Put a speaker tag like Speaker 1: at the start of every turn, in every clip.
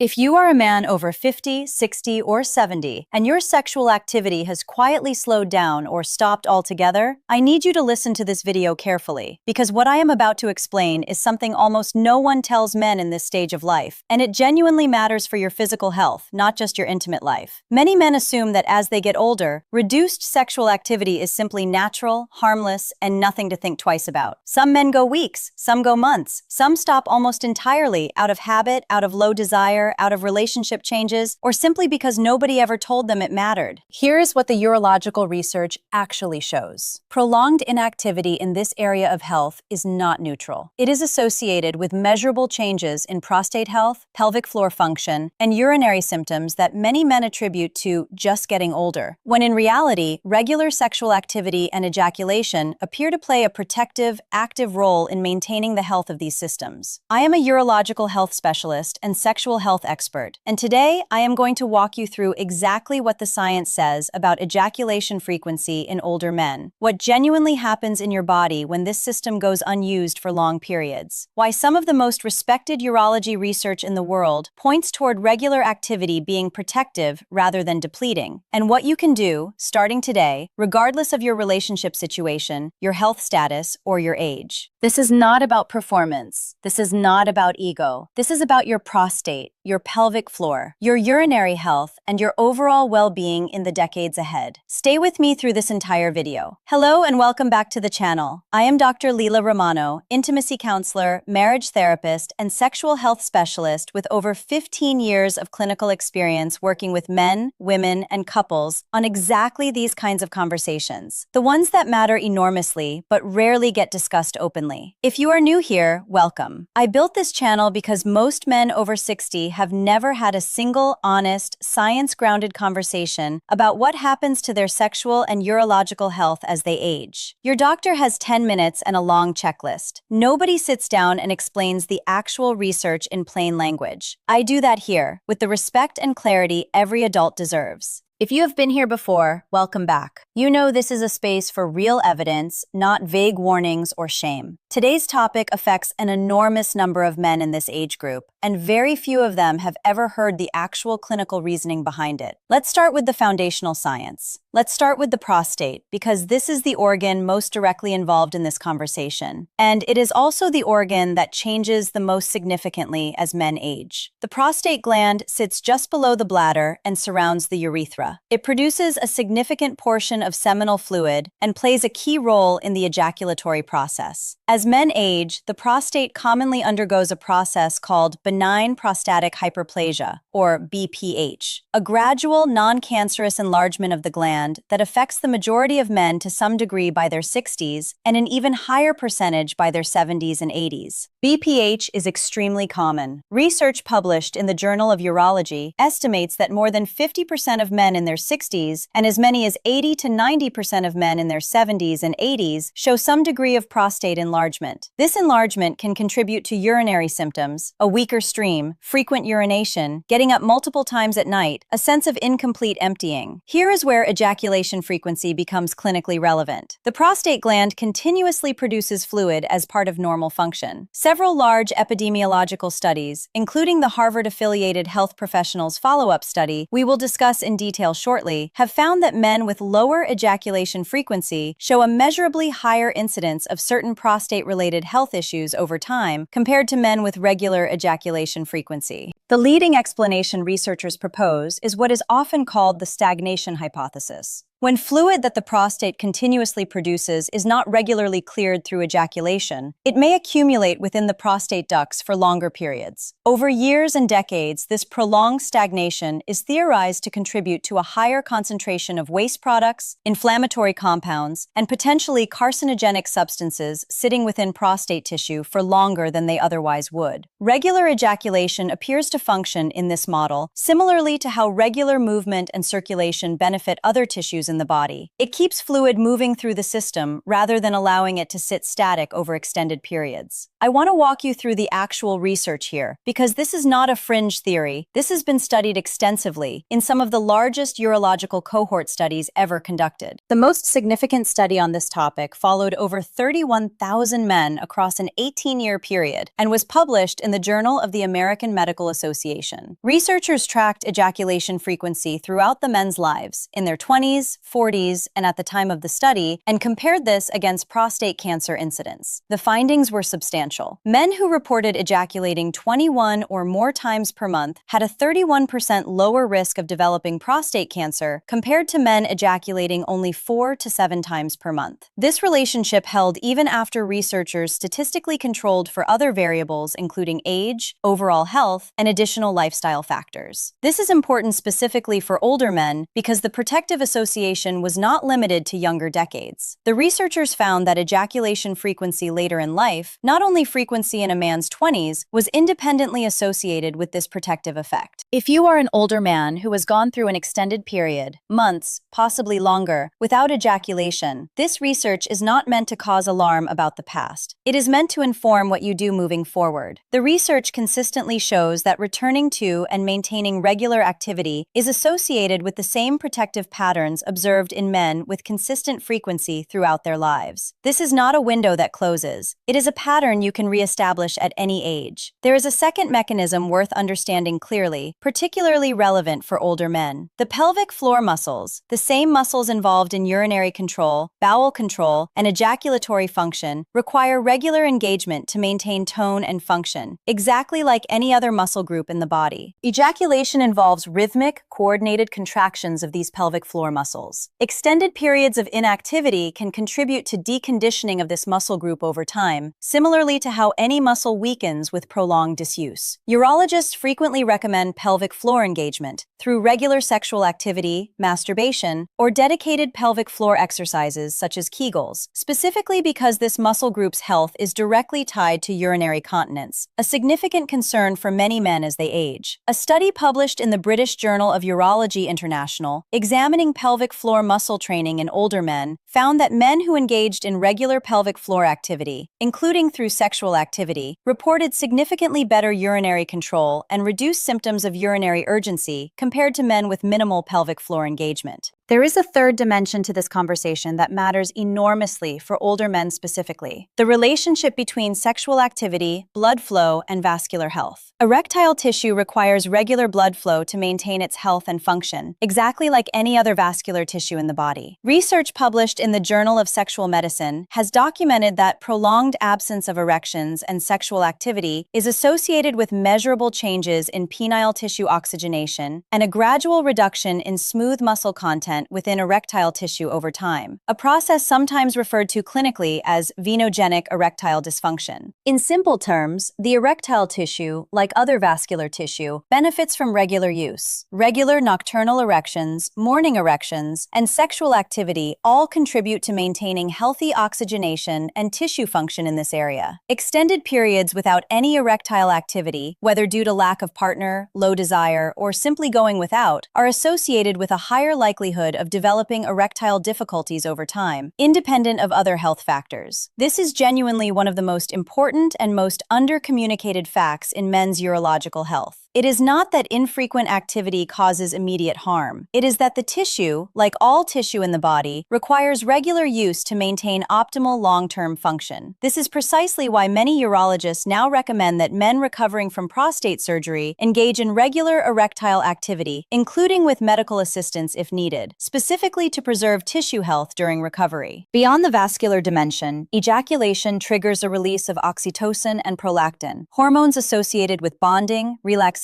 Speaker 1: If you are a man over 50, 60, or 70, and your sexual activity has quietly slowed down or stopped altogether, I need you to listen to this video carefully, because what I am about to explain is something almost no one tells men in this stage of life, and it genuinely matters for your physical health, not just your intimate life. Many men assume that as they get older, reduced sexual activity is simply natural, harmless, and nothing to think twice about. Some men go weeks, some go months, some stop almost entirely out of habit, out of low desire, out of relationship changes, or simply because nobody ever told them it mattered. Here is what the urological research actually shows. Prolonged inactivity in this area of health is not neutral. It is associated with measurable changes in prostate health, pelvic floor function, and urinary symptoms that many men attribute to just getting older, when in reality, regular sexual activity and ejaculation appear to play a protective, active role in maintaining the health of these systems. I am a urological health specialist and sexual health expert, and today I am going to walk you through exactly what the science says about ejaculation frequency in older men, what genuinely happens in your body when this system goes unused for long periods, why some of the most respected urology research in the world points toward regular activity being protective rather than depleting, and what you can do, starting today, regardless of your relationship situation, your health status, or your age. This is not about performance. This is not about ego. This is about your prostate, your pelvic floor, your urinary health, and your overall well-being in the decades ahead. Stay with me through this entire video. Hello and welcome back to the channel. I am Dr. Lila Romano, intimacy counselor, marriage therapist, and sexual health specialist with over 15 years of clinical experience working with men, women, and couples on exactly these kinds of conversations. The ones that matter enormously, but rarely get discussed openly. If you are new here, welcome. I built this channel because most men over 60 have never had a single, honest, science-grounded conversation about what happens to their sexual and urological health as they age. Your doctor has 10 minutes and a long checklist. Nobody sits down and explains the actual research in plain language. I do that here, with the respect and clarity every adult deserves. If you have been here before, welcome back. You know this is a space for real evidence, not vague warnings or shame. Today's topic affects an enormous number of men in this age group, and very few of them have ever heard the actual clinical reasoning behind it. Let's start with the foundational science. Let's start with the prostate, because this is the organ most directly involved in this conversation. And it is also the organ that changes the most significantly as men age. The prostate gland sits just below the bladder and surrounds the urethra. It produces a significant portion of seminal fluid and plays a key role in the ejaculatory process. As men age, the prostate commonly undergoes a process called benign prostatic hyperplasia, or BPH, a gradual, non-cancerous enlargement of the gland that affects the majority of men to some degree by their 60s and an even higher percentage by their 70s and 80s. BPH is extremely common. Research published in the Journal of Urology estimates that more than 50% of men in their 60s and as many as 80 to 90% of men in their 70s and 80s show some degree of prostate enlargement. This enlargement can contribute to urinary symptoms, a weaker stream, frequent urination, getting up multiple times at night, a sense of incomplete emptying. Here is where ejaculation frequency becomes clinically relevant. The prostate gland continuously produces fluid as part of normal function. Several large epidemiological studies, including the Harvard-affiliated Health Professionals Follow-Up Study we will discuss in detail shortly, have found that men with lower ejaculation frequency show a measurably higher incidence of certain prostate-related health issues over time compared to men with regular ejaculation frequency. The leading explanation researchers propose is what is often called the stagnation hypothesis. When fluid that the prostate continuously produces is not regularly cleared through ejaculation, it may accumulate within the prostate ducts for longer periods. Over years and decades, this prolonged stagnation is theorized to contribute to a higher concentration of waste products, inflammatory compounds, and potentially carcinogenic substances sitting within prostate tissue for longer than they otherwise would. Regular ejaculation appears to function in this model, similarly to how regular movement and circulation benefit other tissues in the body. It keeps fluid moving through the system rather than allowing it to sit static over extended periods. I want to walk you through the actual research here, because this is not a fringe theory. This has been studied extensively in some of the largest urological cohort studies ever conducted. The most significant study on this topic followed over 31,000 men across an 18-year period and was published in the Journal of the American Medical Association. Researchers tracked ejaculation frequency throughout the men's lives, in their 20s, 40s, and at the time of the study, and compared this against prostate cancer incidence. The findings were substantial. Men who reported ejaculating 21 or more times per month had a 31% lower risk of developing prostate cancer compared to men ejaculating only 4 to 7 times per month. This relationship held even after researchers statistically controlled for other variables including age, overall health, and additional lifestyle factors. This is important specifically for older men because the protective association was not limited to younger decades. The researchers found that ejaculation frequency later in life, not only frequency in a man's 20s, was independently associated with this protective effect. If you are an older man who has gone through an extended period, months, possibly longer, without ejaculation, this research is not meant to cause alarm about the past. It is meant to inform what you do moving forward. The research consistently shows that returning to and maintaining regular activity is associated with the same protective patterns observed in men with consistent frequency throughout their lives. This is not a window that closes. It is a pattern you can reestablish at any age. There is a second mechanism worth understanding clearly, particularly relevant for older men. The pelvic floor muscles, the same muscles involved in urinary control, bowel control, and ejaculatory function, require regular engagement to maintain tone and function, exactly like any other muscle group in the body. Ejaculation involves rhythmic, coordinated contractions of these pelvic floor muscles. Extended periods of inactivity can contribute to deconditioning of this muscle group over time, similarly to how any muscle weakens with prolonged disuse. Urologists frequently recommend pelvic floor engagement through regular sexual activity, masturbation, or dedicated pelvic floor exercises such as Kegels, specifically because this muscle group's health is directly tied to urinary continence, a significant concern for many men as they age. A study published in the British Journal of Urology International, examining pelvic floor muscle training in older men, found that men who engaged in regular pelvic floor activity, including through sexual activity, reported significantly better urinary control and reduced symptoms of urinary urgency compared to men with minimal pelvic floor engagement. There is a third dimension to this conversation that matters enormously for older men specifically: the relationship between sexual activity, blood flow, and vascular health. Erectile tissue requires regular blood flow to maintain its health and function, exactly like any other vascular tissue in the body. Research published in the Journal of Sexual Medicine has documented that prolonged absence of erections and sexual activity is associated with measurable changes in penile tissue oxygenation and a gradual reduction in smooth muscle content within erectile tissue over time, a process sometimes referred to clinically as venogenic erectile dysfunction. In simple terms, the erectile tissue, like other vascular tissue, benefits from regular use. Regular nocturnal erections, morning erections, and sexual activity all contribute to maintaining healthy oxygenation and tissue function in this area. Extended periods without any erectile activity, whether due to lack of partner, low desire, or simply going without, are associated with a higher likelihood of developing erectile difficulties over time, independent of other health factors. This is genuinely one of the most important and most under-communicated facts in men's urological health. It is not that infrequent activity causes immediate harm. It is that the tissue, like all tissue in the body, requires regular use to maintain optimal long-term function. This is precisely why many urologists now recommend that men recovering from prostate surgery engage in regular erectile activity, including with medical assistance if needed, specifically to preserve tissue health during recovery. Beyond the vascular dimension, ejaculation triggers a release of oxytocin and prolactin, hormones associated with bonding, relaxation,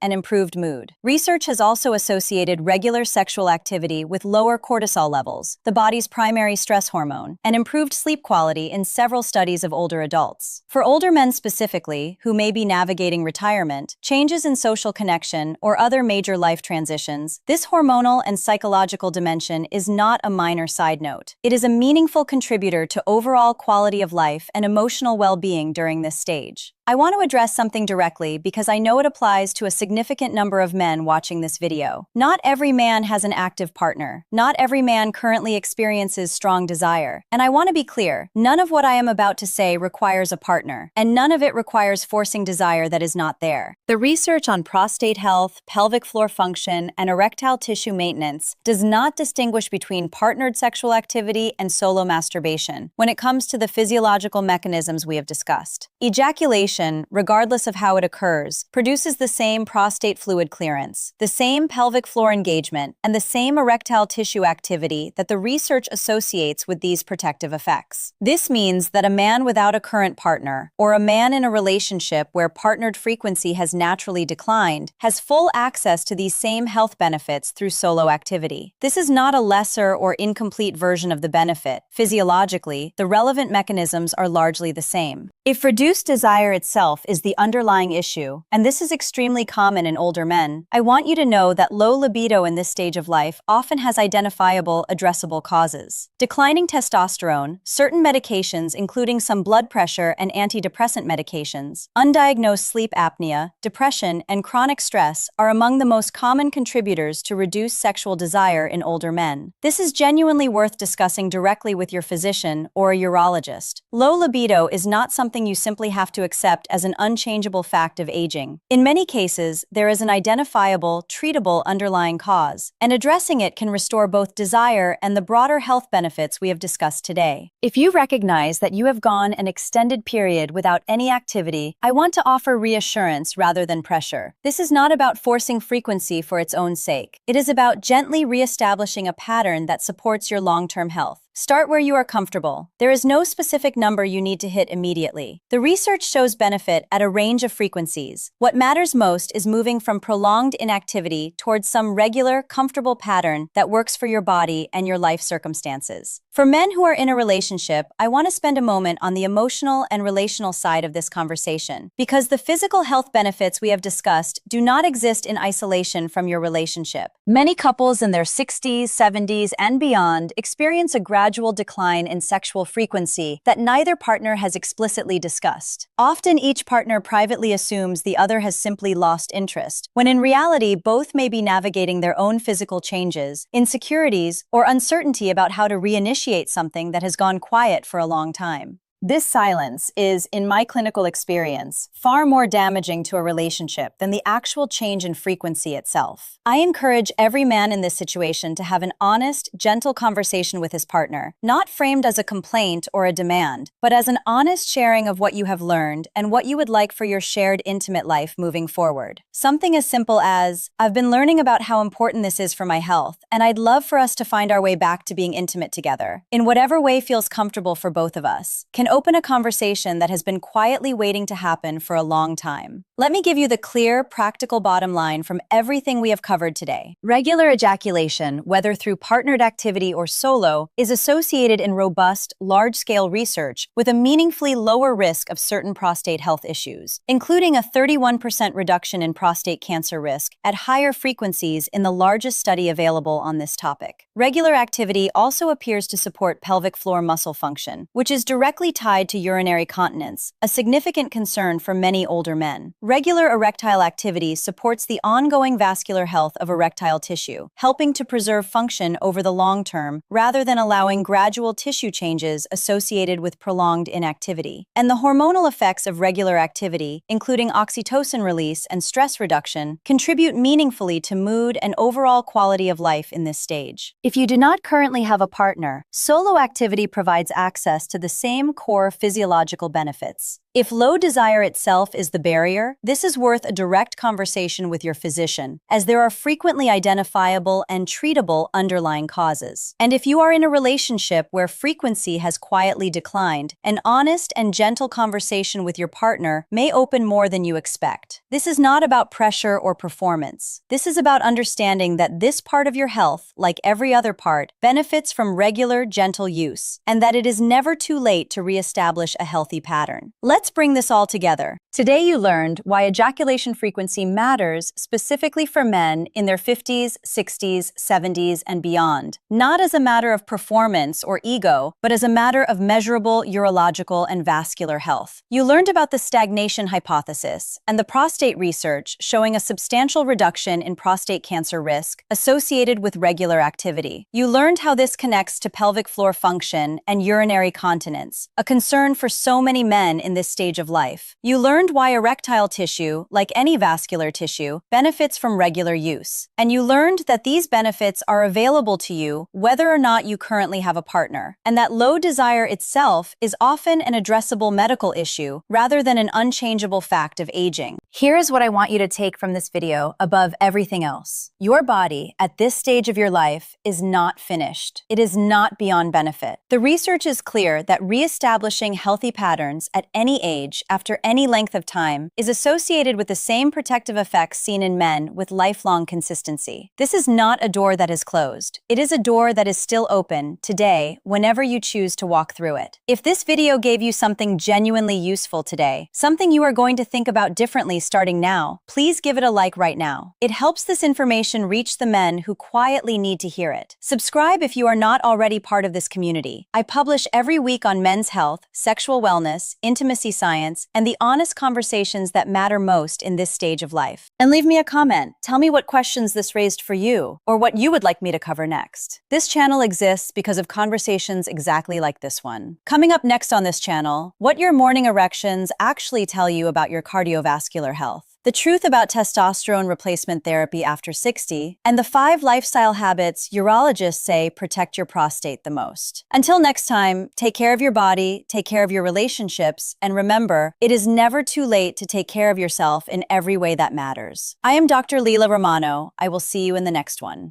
Speaker 1: and improved mood. Research has also associated regular sexual activity with lower cortisol levels, the body's primary stress hormone, and improved sleep quality in several studies of older adults. For older men specifically, who may be navigating retirement, changes in social connection, or other major life transitions, this hormonal and psychological dimension is not a minor side note. It is a meaningful contributor to overall quality of life and emotional well-being during this stage. I want to address something directly because I know it applies to a significant number of men watching this video. Not every man has an active partner. Not every man currently experiences strong desire. And I want to be clear, none of what I am about to say requires a partner, and none of it requires forcing desire that is not there. The research on prostate health, pelvic floor function, and erectile tissue maintenance does not distinguish between partnered sexual activity and solo masturbation when it comes to the physiological mechanisms we have discussed. Ejaculation, regardless of how it occurs, produces the same prostate fluid clearance, the same pelvic floor engagement, and the same erectile tissue activity that the research associates with these protective effects. This means that a man without a current partner, or a man in a relationship where partnered frequency has naturally declined, has full access to these same health benefits through solo activity. This is not a lesser or incomplete version of the benefit. Physiologically, the relevant mechanisms are largely the same. If reduced desire itself is the underlying issue, and this is extremely common in older men, I want you to know that low libido in this stage of life often has identifiable, addressable causes. Declining testosterone, certain medications including some blood pressure and antidepressant medications, undiagnosed sleep apnea, depression, and chronic stress are among the most common contributors to reduced sexual desire in older men. This is genuinely worth discussing directly with your physician or a urologist. Low libido is not something you simply have to accept as an unchangeable fact of aging. In many cases, there is an identifiable, treatable underlying cause, and addressing it can restore both desire and the broader health benefits we have discussed today. If you recognize that you have gone an extended period without any activity, I want to offer reassurance rather than pressure. This is not about forcing frequency for its own sake. It is about gently reestablishing a pattern that supports your long-term health. Start where you are comfortable. There is no specific number you need to hit immediately. The research shows benefit at a range of frequencies. What matters most is moving from prolonged inactivity towards some regular, comfortable pattern that works for your body and your life circumstances. For men who are in a relationship, I want to spend a moment on the emotional and relational side of this conversation, because the physical health benefits we have discussed do not exist in isolation from your relationship. Many couples in their 60s, 70s, and beyond experience a gradual decline in sexual frequency that neither partner has explicitly discussed. Often each partner privately assumes the other has simply lost interest, when in reality both may be navigating their own physical changes, insecurities, or uncertainty about how to reinitiate something that has gone quiet for a long time. This silence is, in my clinical experience, far more damaging to a relationship than the actual change in frequency itself. I encourage every man in this situation to have an honest, gentle conversation with his partner, not framed as a complaint or a demand, but as an honest sharing of what you have learned and what you would like for your shared intimate life moving forward. Something as simple as, "I've been learning about how important this is for my health, and I'd love for us to find our way back to being intimate together, in whatever way feels comfortable for both of us," can open a conversation that has been quietly waiting to happen for a long time. Let me give you the clear, practical bottom line from everything we have covered today. Regular ejaculation, whether through partnered activity or solo, is associated in robust, large-scale research with a meaningfully lower risk of certain prostate health issues, including a 31% reduction in prostate cancer risk at higher frequencies in the largest study available on this topic. Regular activity also appears to support pelvic floor muscle function, which is directly tied to urinary continence, a significant concern for many older men. Regular erectile activity supports the ongoing vascular health of erectile tissue, helping to preserve function over the long term rather than allowing gradual tissue changes associated with prolonged inactivity. And the hormonal effects of regular activity, including oxytocin release and stress reduction, contribute meaningfully to mood and overall quality of life in this stage. If you do not currently have a partner, solo activity provides access to the same core physiological benefits. If low desire itself is the barrier, this is worth a direct conversation with your physician, as there are frequently identifiable and treatable underlying causes. And if you are in a relationship where frequency has quietly declined, an honest and gentle conversation with your partner may open more than you expect. This is not about pressure or performance. This is about understanding that this part of your health, like every other part, benefits from regular, gentle use, and that it is never too late to reestablish a healthy pattern. Let's Let's bring this all together. Today you learned why ejaculation frequency matters specifically for men in their 50s, 60s, 70s, and beyond. Not as a matter of performance or ego, but as a matter of measurable urological and vascular health. You learned about the stagnation hypothesis and the prostate research showing a substantial reduction in prostate cancer risk associated with regular activity. You learned how this connects to pelvic floor function and urinary continence, a concern for so many men in this stage of life. You learned why erectile tissue, like any vascular tissue, benefits from regular use. And you learned that these benefits are available to you whether or not you currently have a partner, and that low desire itself is often an addressable medical issue rather than an unchangeable fact of aging. Here's what I want you to take from this video above everything else. Your body, at this stage of your life, is not finished. It is not beyond benefit. The research is clear that reestablishing healthy patterns at any age, after any length of time, is associated with the same protective effects seen in men with lifelong consistency. This is not a door that is closed. It is a door that is still open today, whenever you choose to walk through it. If this video gave you something genuinely useful today, something you are going to think about differently starting now, please give it a like right now. It helps this information reach the men who quietly need to hear it. Subscribe if you are not already part of this community. I publish every week on men's health, sexual wellness, intimacy science, and the honest conversations that matter most in this stage of life. And leave me a comment. Tell me what questions this raised for you, or what you would like me to cover next. This channel exists because of conversations exactly like this one. Coming up next on this channel, what your morning erections actually tell you about your cardiovascular health. The truth about testosterone replacement therapy after 60, and the 5 lifestyle habits urologists say protect your prostate the most. Until next time, take care of your body, take care of your relationships, and remember, it is never too late to take care of yourself in every way that matters. I am Dr. Lila Romano. I will see you in the next one.